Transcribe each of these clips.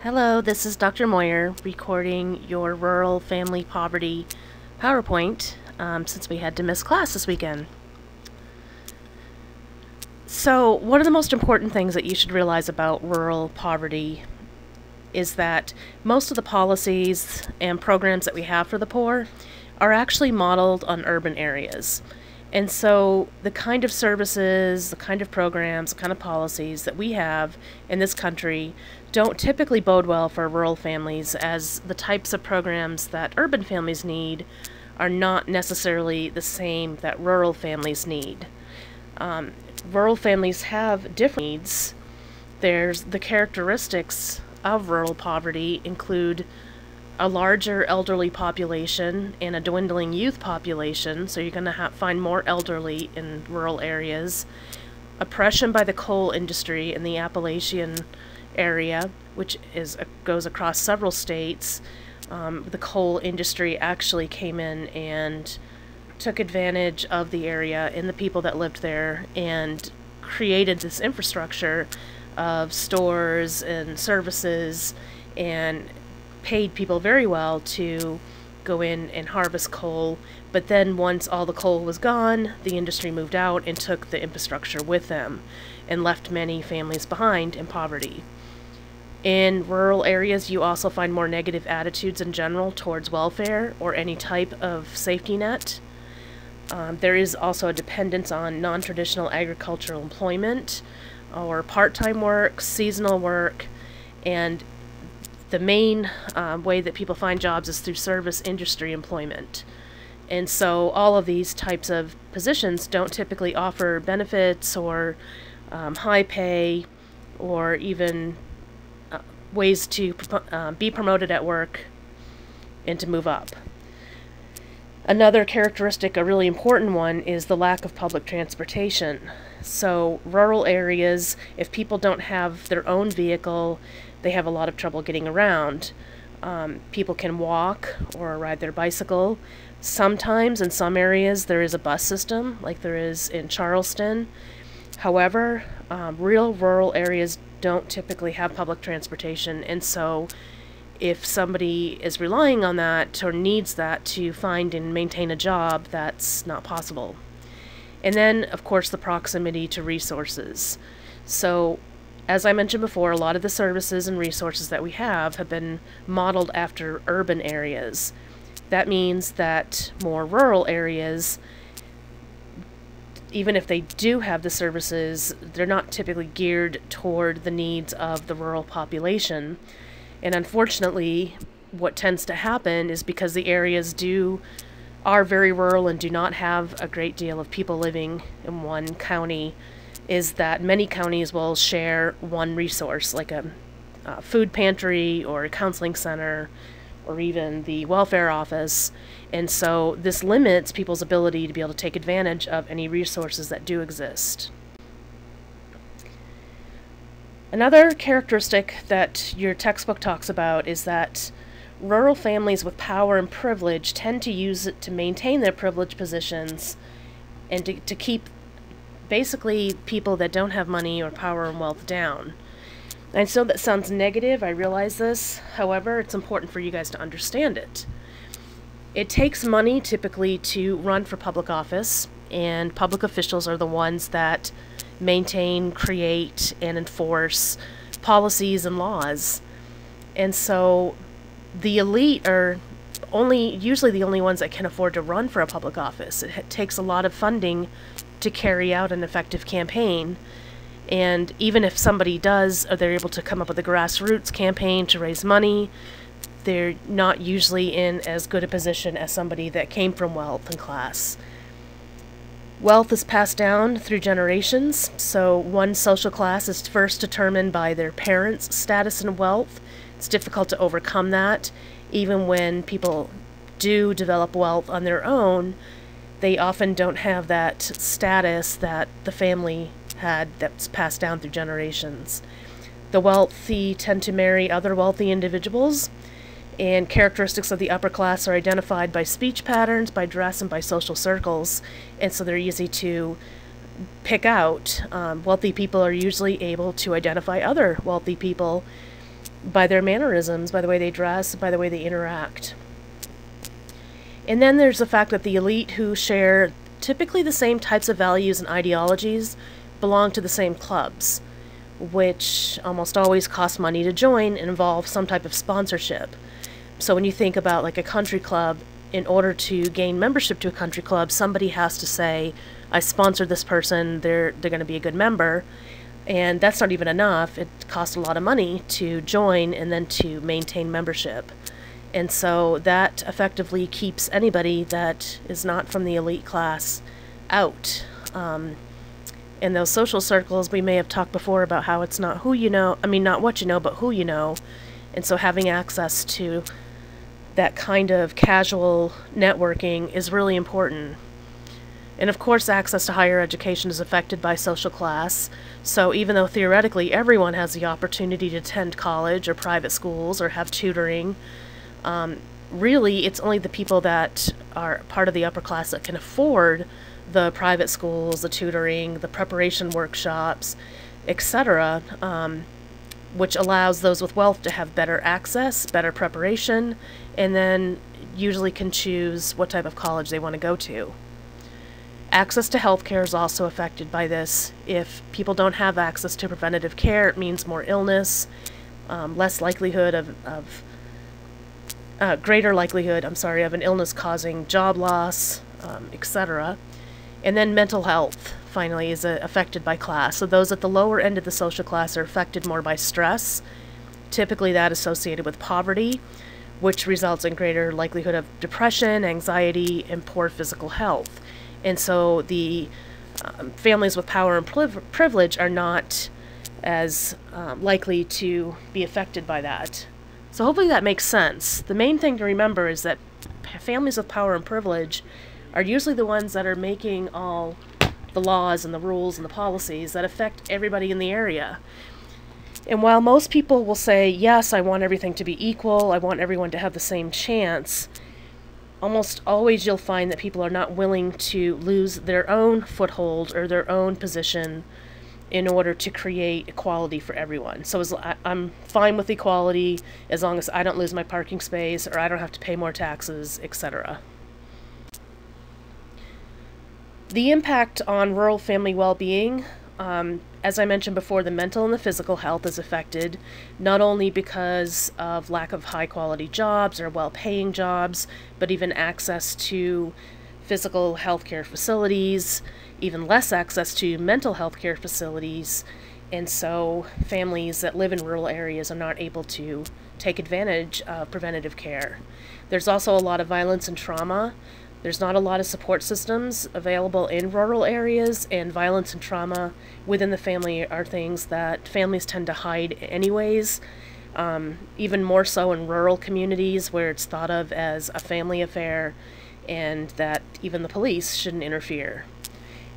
Hello, this is Dr. Moyer recording your Rural Family Poverty PowerPoint since we had to miss class this weekend. So, one of the most important things that you should realize about rural poverty is that most of the policies and programs that we have for the poor are actually modeled on urban areas. And so the kind of services, the kind of programs, the kind of policies that we have in this country don't typically bode well for rural families, as the types of programs that urban families need are not necessarily the same that rural families need. Rural families have different needs. There's the characteristics of rural poverty include a larger elderly population and a dwindling youth population, so you're going to find more elderly in rural areas. Oppression by the coal industry in the Appalachian area, which goes across several states. The coal industry actually came in and took advantage of the area and the people that lived there and created this infrastructure of stores and services and paid people very well to go in and harvest coal, but then once all the coal was gone, the industry moved out and took the infrastructure with them and left many families behind in poverty. In rural areas, you also find more negative attitudes in general towards welfare or any type of safety net. There is also a dependence on non-traditional agricultural employment or part-time work, seasonal work, and the main way that people find jobs is through service industry employment. And so all of these types of positions don't typically offer benefits or high pay or even ways to be promoted at work and to move up. Another characteristic, a really important one, is the lack of public transportation. So rural areas, if people don't have their own vehicle, they have a lot of trouble getting around. People can walk or ride their bicycle. Sometimes in some areas there is a bus system, like there is in Charleston. However, real rural areas don't typically have public transportation, and so if somebody is relying on that or needs that to find and maintain a job, that's not possible. And then, of course, the proximity to resources. So, as I mentioned before, a lot of the services and resources that we have been modeled after urban areas. That means that more rural areas, even if they do have the services, they're not typically geared toward the needs of the rural population. And unfortunately, what tends to happen is because the areas are very rural and do not have a great deal of people living in one county, is that many counties will share one resource, like a food pantry or a counseling center or even the welfare office. And so this limits people's ability to be able to take advantage of any resources that do exist. Another characteristic that your textbook talks about is that rural families with power and privilege tend to use it to maintain their privileged positions and to keep basically people that don't have money or power and wealth down. And so that sounds negative, I realize this. However, it's important for you guys to understand it. It takes money typically to run for public office, and public officials are the ones that maintain, create, and enforce policies and laws. And so the elite are usually the only ones that can afford to run for a public office. It takes a lot of funding to carry out an effective campaign. And even if somebody does, or they're able to come up with a grassroots campaign to raise money, they're not usually in as good a position as somebody that came from wealth and class. Wealth is passed down through generations, so one social class is first determined by their parents' status and wealth. It's difficult to overcome that. Even when people do develop wealth on their own, they often don't have that status that the family had that's passed down through generations. The wealthy tend to marry other wealthy individuals, and characteristics of the upper class are identified by speech patterns, by dress, and by social circles, and so they're easy to pick out. Wealthy people are usually able to identify other wealthy people by their mannerisms, by the way they dress, by the way they interact. And then there's the fact that the elite, who share typically the same types of values and ideologies, belong to the same clubs, which almost always cost money to join and involve some type of sponsorship. So when you think about like a country club, in order to gain membership to a country club, somebody has to say, I sponsored this person, they're going to be a good member. And that's not even enough. It costs a lot of money to join and then to maintain membership. And so that effectively keeps anybody that is not from the elite class out. In those social circles, we may have talked before about how it's not who you know, not what you know, but who you know. And so having access to that kind of casual networking is really important. And of course, access to higher education is affected by social class. So even though theoretically everyone has the opportunity to attend college or private schools or have tutoring, really it's only the people that are part of the upper class that can afford the private schools, the tutoring, the preparation workshops, etc., which allows those with wealth to have better access, better preparation, and then usually can choose what type of college they want to go to. Access to health care is also affected by this. If people don't have access to preventative care, it means more illness, less likelihood of greater likelihood, of an illness causing job loss, etc. And then mental health, finally, is affected by class. So those at the lower end of the social class are affected more by stress, typically that associated with poverty, which results in greater likelihood of depression, anxiety, and poor physical health. And so the families with power and privilege are not as likely to be affected by that. So hopefully that makes sense. The main thing to remember is that families with power and privilege are usually the ones that are making all the laws and the rules and the policies that affect everybody in the area. And while most people will say, yes, I want everything to be equal, I want everyone to have the same chance, almost always you'll find that people are not willing to lose their own foothold or their own position in order to create equality for everyone. So I'm fine with equality as long as I don't lose my parking space or I don't have to pay more taxes, etc. The impact on rural family well-being, as I mentioned before, the mental and the physical health is affected, not only because of lack of high-quality jobs or well-paying jobs, but even access to physical health care facilities, even less access to mental health care facilities, and so families that live in rural areas are not able to take advantage of preventative care. There's also a lot of violence and trauma. There's not a lot of support systems available in rural areas, and violence and trauma within the family are things that families tend to hide anyways, even more so in rural communities where it's thought of as a family affair and that even the police shouldn't interfere.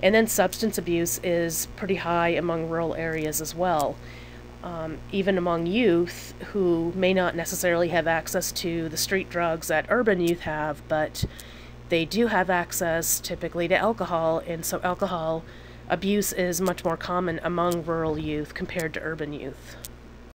And then substance abuse is pretty high among rural areas as well, even among youth who may not necessarily have access to the street drugs that urban youth have, but they do have access typically to alcohol, and so alcohol abuse is much more common among rural youth compared to urban youth.